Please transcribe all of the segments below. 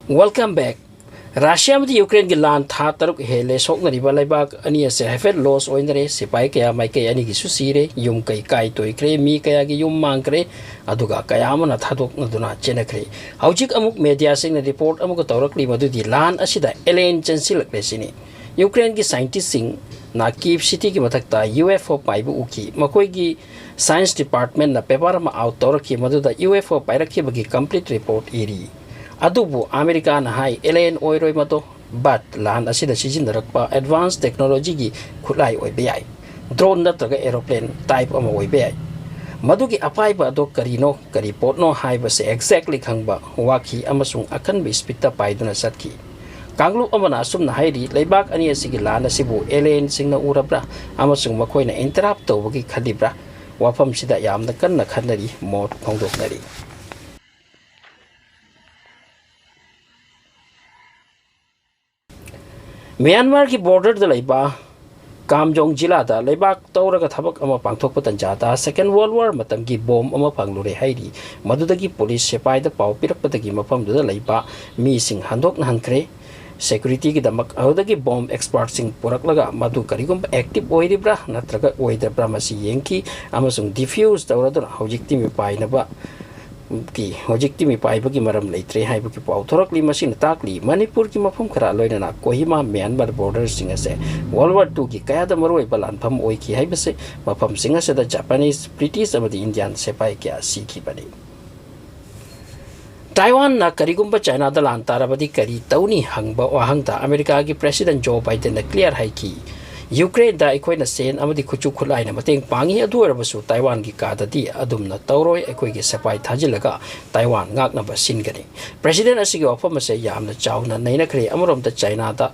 Welcome back. Russia with Ukraine land Tataruk Hele Soknari Balabak Ania Sefet Los Oinre, Sepaikea, Maike Aniki Susire, Yum Kai to Ikre, Mi Kayagi Yum Mankre, Aduga Kayamana Taduk Naduna Chenakre. Haujik Amuk Media sing the report Amukotorokli Madudi land Asida Elaine Chensil Resini. Ukraine ki scientists sing na Kiev city ki matakta UFO paibu uki Makoigi Science Department na paper ma autoraki Maduda UFO Pairaki bagi complete report iri. Adubu America na hai Elaine Oiroi Mato but land asida sizindarakpa advanced technology gi khulai oibai drone natraga aeroplane type ama oibai madugi apai ba do karino kari potno hai ba se exactly khangba waki amasung akan bi speed paiduna satki kanglu amana sumna hairi leibak ani asigi land asibu Elaine singna urabra amasung makoina interrupt tawgi khalibra wafam sida yamna kanna khanari mot phongdoknari Myanmar ki border da laiba Kamjong jila da laibak tawraga thabak ama pangthokpa tanjata Second World War matam gi bomb ama panglure hairi madudagi police sepai da pau pirakpatagi mafam da laiba mi sing handok na hankre security ki damak audagi bomb expert sing puraklaga madu karigum active oiribra natraga oidabra masi yenki amasung diffuse tawraduna hojikti mi painaba ki hojikti mi paibagi maram leitre haibagi pauthorokli machine takli Manipur ki mafam khara loinana Kohima Myanmar border singase World War II ki kaya da maroi balan pham oi ki haibase mafam singase da Japanese British amadi Indian sepai kya sikhi bani Taiwan na karigumba China da lantarabadi kari tauni hangba wahangta America ki President Joe Biden na clear hai ki Ukraine da ikoi na sen amadi khuchu khulai na mateng pangi aduarabasu Taiwan gi kadadi adumna tawroi ikoi gi sepai thajilaga Taiwan ngak na basin gani President asigi ofam ase yamna chawna naina khre amarom da China da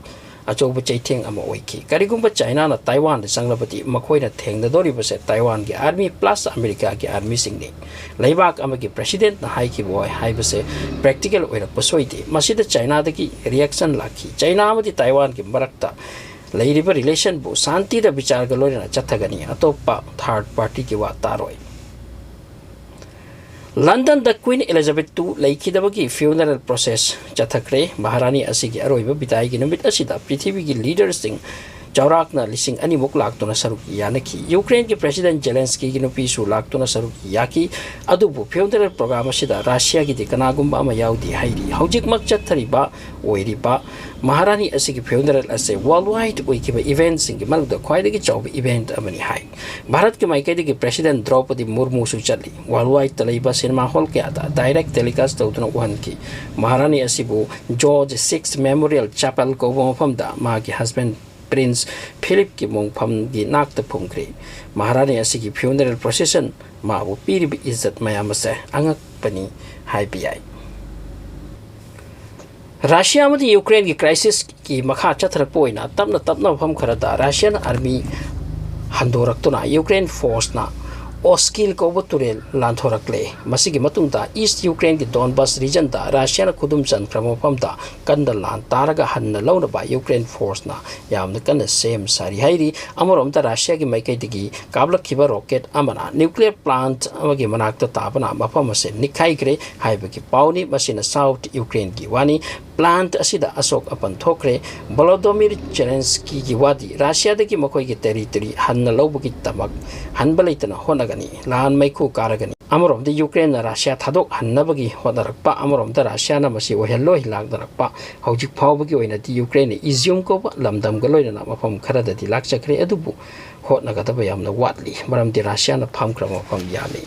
achobu chaitheng ama oiki karigumba China na Taiwan da sanglabati makoi na thengna dori base Taiwan gi army plus America gi army singni leibak amagi president na haiki boy haibase practical oira pasoidi masida China da ki reaction laki China amadi Taiwan gi marakta Lairiba relation bu santi da bichar galorina chathagani atopa third party ki wa taroi London the Queen Elizabeth II laikidabagi funeral process chathakre Maharani asigi aroiba bitai gi numit asida prithibi gi leaders sing Chaurakna lising ani muk laktuna saruk yanaki Ukraine ki President Zelensky gi nupi su laktuna saruk yaki adubu funeral program asida Russia gi dikanagumba ama yaudi hairi hojik mak chathariba oiriba Maharani asigi funeral ase worldwide oikiba events sing malda khwaidagi chawba event amani hai Bharat ki maikadi ki President Draupadi Murmu su chali worldwide talaiba cinema hall ke ada direct telecast tawduna uhan ki Maharani asibu George VI Memorial Chapel ko mafam da ma ki husband Prince Philip ki mongpham gi nakta phumkri Maharani asigi funeral procession ma bu piribi izzat mayam ase angak pani hai pi Russia amadi Ukraine ki crisis ki makha chathar poina tapna pham kharada Russian army handoraktuna Ukraine force na Oskil ko buturel lanthorakle masigi matungda East Ukraine ki Donbas region da Russia na khudum chan kramopam da kandal lan taraga hanna launa ba Ukraine force na yamna kana same sari hairi amorom da Russia ki maikai digi kabla khiba rocket amana nuclear plant amagi manakta tabana mafam ase nikhai gre haiba ki pauni masina South Ukraine ki wani plant asida asok apan thokre Volodymyr Zelensky ki wadi Russia dagi makoi ki territory hanna lawbuki tamak hanbalaitana honagani lan maiku karagani amorom de Ukraine na Russia thadok hannabagi hodarakpa amorom da Russia na masi ohello hilagdarakpa hojik phawbagi oina di Ukraine izium ko lamdam galoina na mafam kharada di lakchakre adubu hotnagadaba yamna watli maram di Russia na phamkra mafam yami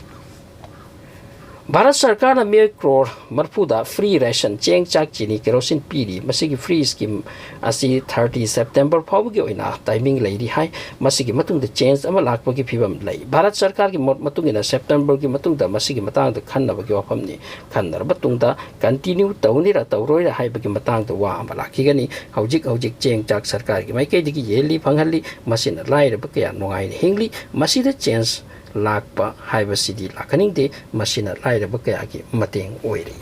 Bharat Sarkar na mere crore marpuda free ration cheng chak chini kerosene piri masigi free scheme asi 30 September phawgi oina timing leiri hai masigi matung da change ama lakpagi phibam lei Bharat Sarkar ki mot matung ina September ki matung da masigi matang da khannabagi wafam ni khannar batung da continue tawni ra tawroi ra hai bagi matang da wa ama lakigani hojik cheng chak sarkar ki mai kai digi yeli phanghalli masin lai ra bakya nongai hingli masida change lakpa haibasidi lakaning de masina lairaba kaya ki mateng oiri